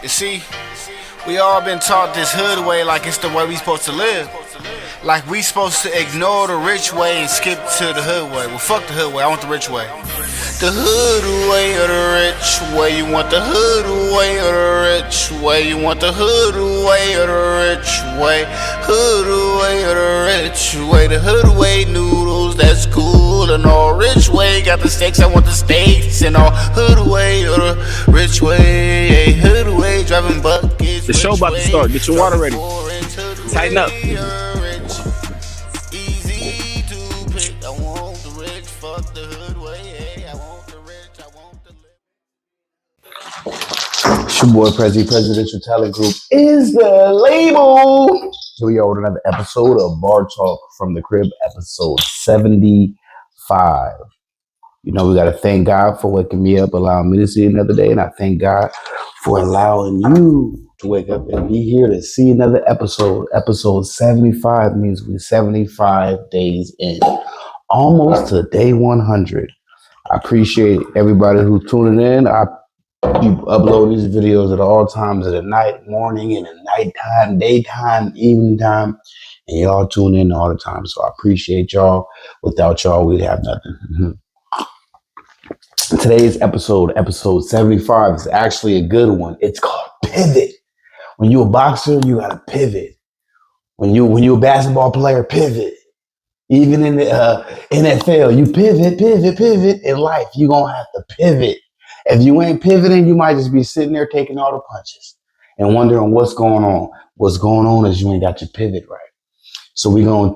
You see, we all been taught this hood way like it's the way we supposed to live. Like we supposed to ignore the rich way and skip to the hood way. Well, fuck the hood way, I want the rich way. The hood way or the rich way. You want the hood way or the rich way. You want the hood way or the rich way. Hood way or the rich way. The hood way noodles, that's cool and all. Rich way got the steaks, I want the steaks and all. Hood way or the rich way. Hood way driving buckets. The show about to start. Get your water ready. Tighten up. Easy to pick. I want the rich. Fuck the hood way. I want the rich. I want the live. It's your boy Prezi, Presidential Talent Group is the label. Here we are with another episode of Bar Talk from the Crib, episode 75. You know, we got to thank God for waking me up, allowing me to see another day. And I thank God for allowing you to wake up and be here to see another episode. Episode 75 means we're 75 days in, almost to day 100. I appreciate everybody who's tuning in. You upload these videos at all times of the night, morning, and the nighttime, daytime, evening time, and y'all tune in all the time. So I appreciate y'all. Without y'all, we'd have nothing. Today's episode 75, is actually a good one. It's called Pivot. When you're a boxer, you gotta pivot. When you're a basketball player, pivot. Even in the NFL, you pivot. In life, you're gonna have to pivot. If you ain't pivoting, you might just be sitting there taking all the punches and wondering what's going on. What's going on is you ain't got your pivot right. So we're gonna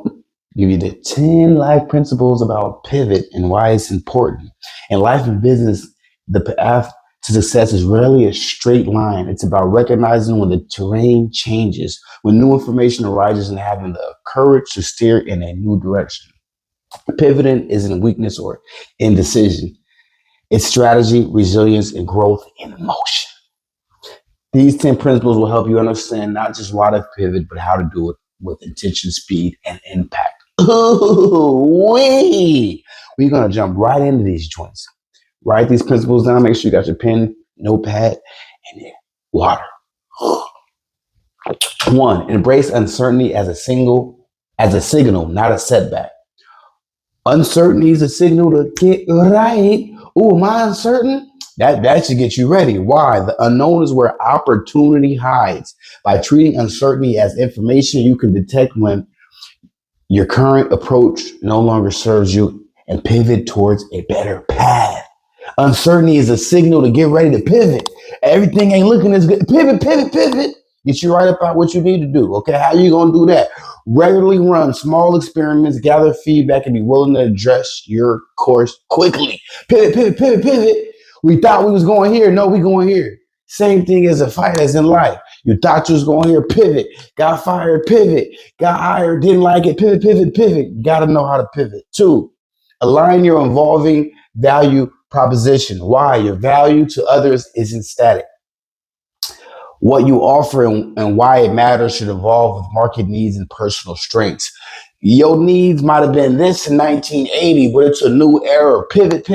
give you the 10 life principles about pivot and why it's important. In life and business, the path to success is rarely a straight line. It's about recognizing when the terrain changes, when new information arises, and having the courage to steer in a new direction. Pivoting isn't weakness or indecision. It's strategy, resilience, and growth in motion. These 10 principles will help you understand not just why to pivot, but how to do it with intention, speed, and impact. We're going to jump right into these joints. Write these principles down. Make sure you got your pen, notepad, and your water. 1, embrace uncertainty as a signal, not a setback. Uncertainty is a signal to get right. Oh, am I uncertain? That should get you ready. Why? The unknown is where opportunity hides. By treating uncertainty as information, you can detect when your current approach no longer serves you and pivot towards a better path. Uncertainty is a signal to get ready to pivot. Everything ain't looking as good. Pivot. Get you right about what you need to do. Okay, how you gonna do that? Regularly run small experiments, gather feedback, and be willing to address your course quickly. Pivot. We thought we was going here. No, we going here. Same thing as a fight as in life. You thought you was going here. Pivot. Got fired. Pivot. Got hired. Didn't like it. Pivot. Got to know how to pivot. 2, align your evolving value proposition. Why? Your value to others isn't static. What you offer and why it matters should evolve with market needs and personal strengths. Your needs might have been this in 1980, but it's a new era. Pivot.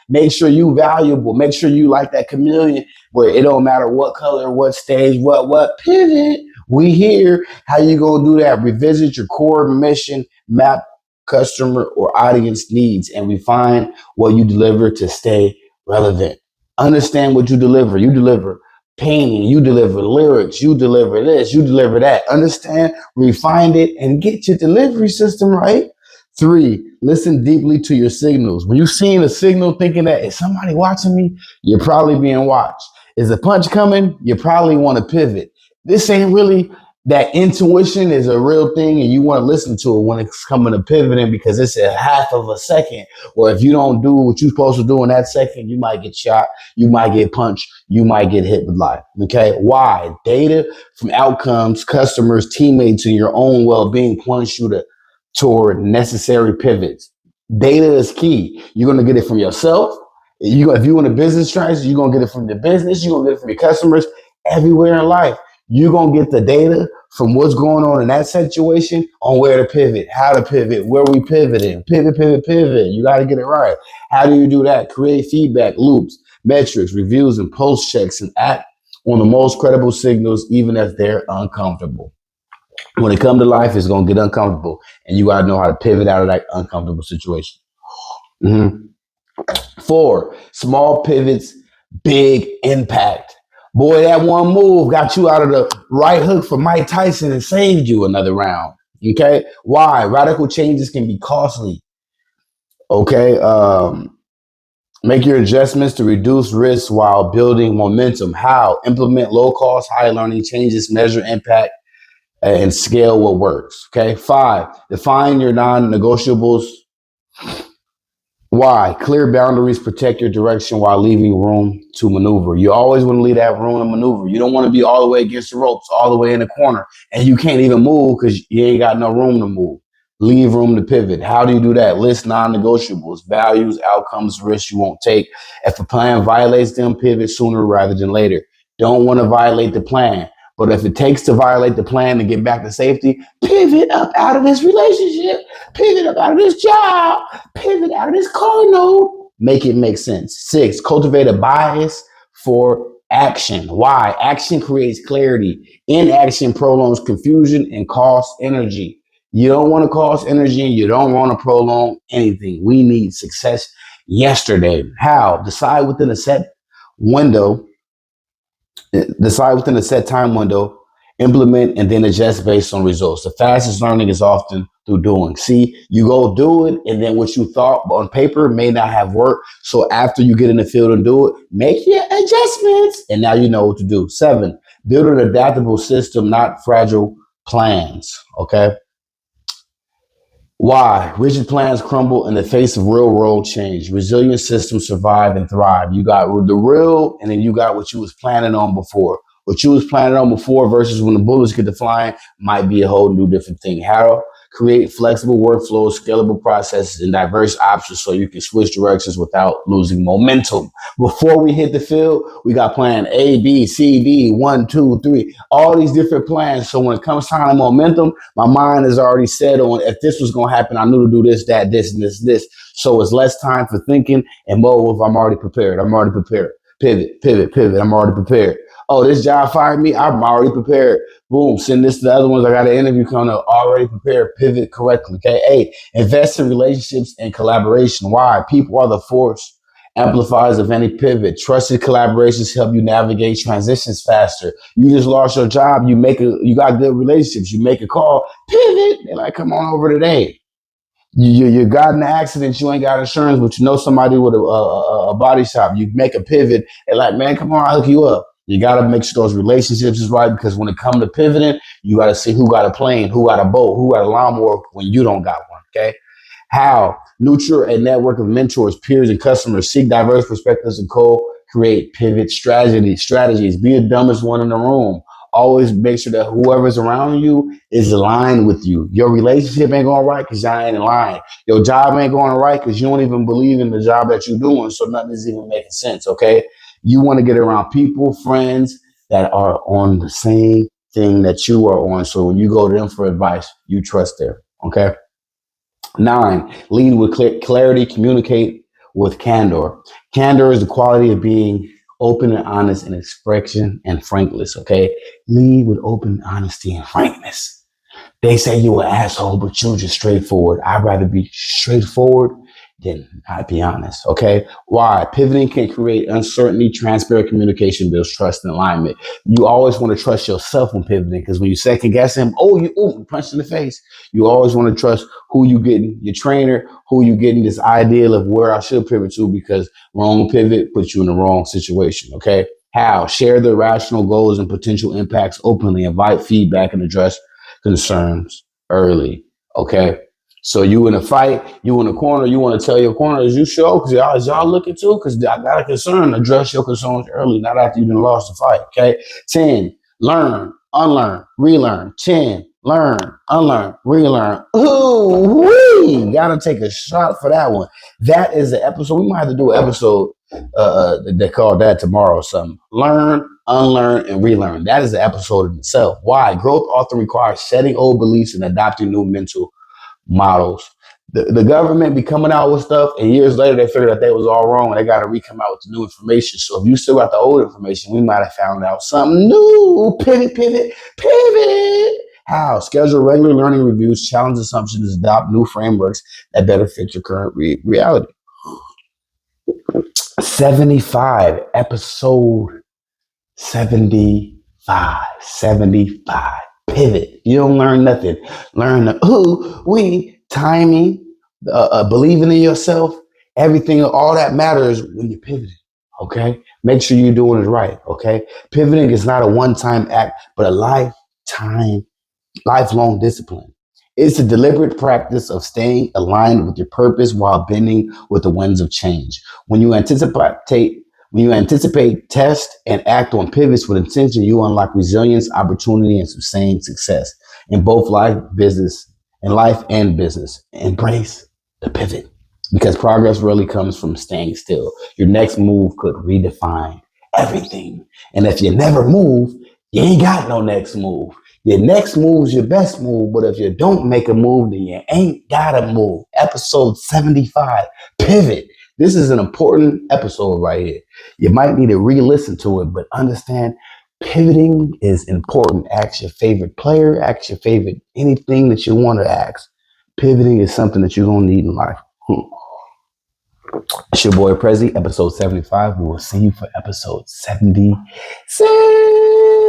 Make sure you valuable. Make sure you like that chameleon where it don't matter what color, what stage, what. Pivot. We here. How you gonna do that? Revisit your core mission, map customer or audience needs, and refine what you deliver to stay relevant. Understand what you deliver. You deliver painting, you deliver lyrics, you deliver this, you deliver that. Understand, refine it, and get your delivery system right. 3, listen deeply to your signals. When you're seeing a signal thinking that, is somebody watching me? You're probably being watched. Is a punch coming? You probably want to pivot. This ain't really, that intuition is a real thing, and you want to listen to it when it's coming to pivoting because it's a half of a second. Or if you don't do what you're supposed to do in that second, you might get shot, you might get punched, you might get hit with life. Okay, why? Data from outcomes, customers, teammates, and your own well-being points you toward necessary pivots. Data is key. You're going to get it from yourself. If you want a business strategy, you're going to get it from your business. You're going to get it from your customers. Everywhere in life, you're going to get the data from what's going on in that situation on where to pivot, how to pivot, where we pivoting. Pivot. You got to get it right. How do you do that? Create feedback loops, metrics, reviews, and post checks, and act on the most credible signals, even if they're uncomfortable. When it comes to life, it's going to get uncomfortable, and you got to know how to pivot out of that uncomfortable situation. Mm-hmm. 4, small pivots, big impact. Boy, that one move got you out of the right hook for Mike Tyson and saved you another round. Okay. Why? Radical changes can be costly. Okay. Make your adjustments to reduce risk while building momentum. How? Implement low cost, high learning changes, measure impact, and scale what works. Okay. 5, define your non-negotiables. Why? Clear boundaries protect your direction while leaving room to maneuver. You always want to leave that room to maneuver. You don't want to be all the way against the ropes, all the way in the corner, and you can't even move because you ain't got no room to move. Leave room to pivot. How do you do that? List non-negotiables, values, outcomes, risks you won't take. If a plan violates them, pivot sooner rather than later. Don't want to violate the plan. But if it takes to violate the plan to get back to safety, pivot up out of this relationship, pivot up out of this job, pivot out of this car note. Make it make sense. 6, cultivate a bias for action. Why? Action creates clarity. Inaction prolongs confusion and costs energy. You don't want to cost energy and you don't want to prolong anything. We need success yesterday. How? Decide within a set time window, implement, and then adjust based on results. The fastest learning is often through doing. See, you go do it, and then what you thought on paper may not have worked. So after you get in the field and do it, make your adjustments, and now you know what to do. 7, build an adaptable system, not fragile plans. Okay. Why? Rigid plans crumble in the face of real world change. Resilient systems survive and thrive. You got the real, and then you got what you was planning on before. What you was planning on before versus when the bullets get to flying might be a whole new different thing. How? Create flexible workflows, scalable processes, and diverse options so you can switch directions without losing momentum. Before we hit the field, we got plan A, B, C, D, 1, 2, 3, all these different plans. So when it comes time to momentum, my mind is already set on if this was going to happen, I knew to do this, that, this, and this. So it's less time for thinking and more if I'm already prepared. I'm already prepared. Pivot. I'm already prepared. Oh, this job fired me. I'm already prepared. Boom. Send this to the other ones. I got an interview coming up. Already prepared. Pivot correctly. Okay. Hey, invest in relationships and collaboration. Why? People are the force amplifiers of any pivot. Trusted collaborations help you navigate transitions faster. You just lost your job. You got good relationships. You make a call. Pivot. They're like, come on over today. You got in an accident, you ain't got insurance, but you know somebody with a body shop. You make a pivot and like, man, come on, I'll hook you up. You got to make sure those relationships is right because when it comes to pivoting, you got to see who got a plane, who got a boat, who got a lawnmower when you don't got one, okay? How? Nurture a network of mentors, peers, and customers. Seek diverse perspectives and co-create pivot strategies. Be the dumbest one in the room. Always make sure that whoever's around you is aligned with you. Your relationship ain't going right because y'all ain't in line. Your job ain't going right because you don't even believe in the job that you're doing. So nothing is even making sense, okay? You want to get around people, friends that are on the same thing that you are on. So when you go to them for advice, you trust them, okay? 9, lead with clarity, communicate with candor. Candor is the quality of being open and honest in expression and frankness, okay? Lead with open honesty and frankness. They say you an asshole, but you're just straightforward. I'd rather be straightforward than not be honest, okay? Why? Pivoting can create uncertainty. Transparent communication builds trust and alignment. You always want to trust yourself when pivoting because when you second guess him, you punch in the face. You always want to trust who you getting, your trainer, who you getting this ideal of where I should pivot to because wrong pivot puts you in the wrong situation, okay? How? Share the rational goals and potential impacts openly. Invite feedback and address concerns early, okay? So you in a fight, you in a corner, you want to tell your corner, is you sure? Because y'all looking too? Because I got a concern. Address your concerns early, not after you've been lost the fight, okay? 10, learn, unlearn, relearn. 10, learn, unlearn, relearn. Ooh, we gotta take a shot for that one. That is the episode. We might have to do an episode they call that tomorrow or something. Learn, unlearn, and relearn. That is the episode in itself. Why? Growth often requires shedding old beliefs and adopting new mental models. The government be coming out with stuff, and years later they figured that they was all wrong, and they got to re-come out with new information. So if you still got the old information, we might have found out something new. Pivot. How? Schedule regular learning reviews, challenge assumptions, adopt new frameworks that better fit your current reality. 75, episode 75. Pivot. You don't learn nothing. Learn the who, we, timing, believing in yourself, everything, all that matters when you're pivoting. Okay? Make sure you're doing it right. Okay? Pivoting is not a one-time act, but a lifelong discipline. It's a deliberate practice of staying aligned with your purpose while bending with the winds of change. When you anticipate, test, and act on pivots with intention, you unlock resilience, opportunity, and sustained success in both life and business. Embrace the pivot, because progress really comes from staying still. Your next move could redefine everything. And if you never move, you ain't got no next move. Your next move is your best move, but if you don't make a move, then you ain't gotta move. Episode 75, pivot. This is an important episode right here. You might need to re-listen to it, but understand pivoting is important. Ask your favorite player, ask your favorite anything that you want to ask. Pivoting is something that you're gonna need in life. It's your boy Prezi, episode 75. We will see you for episode 76.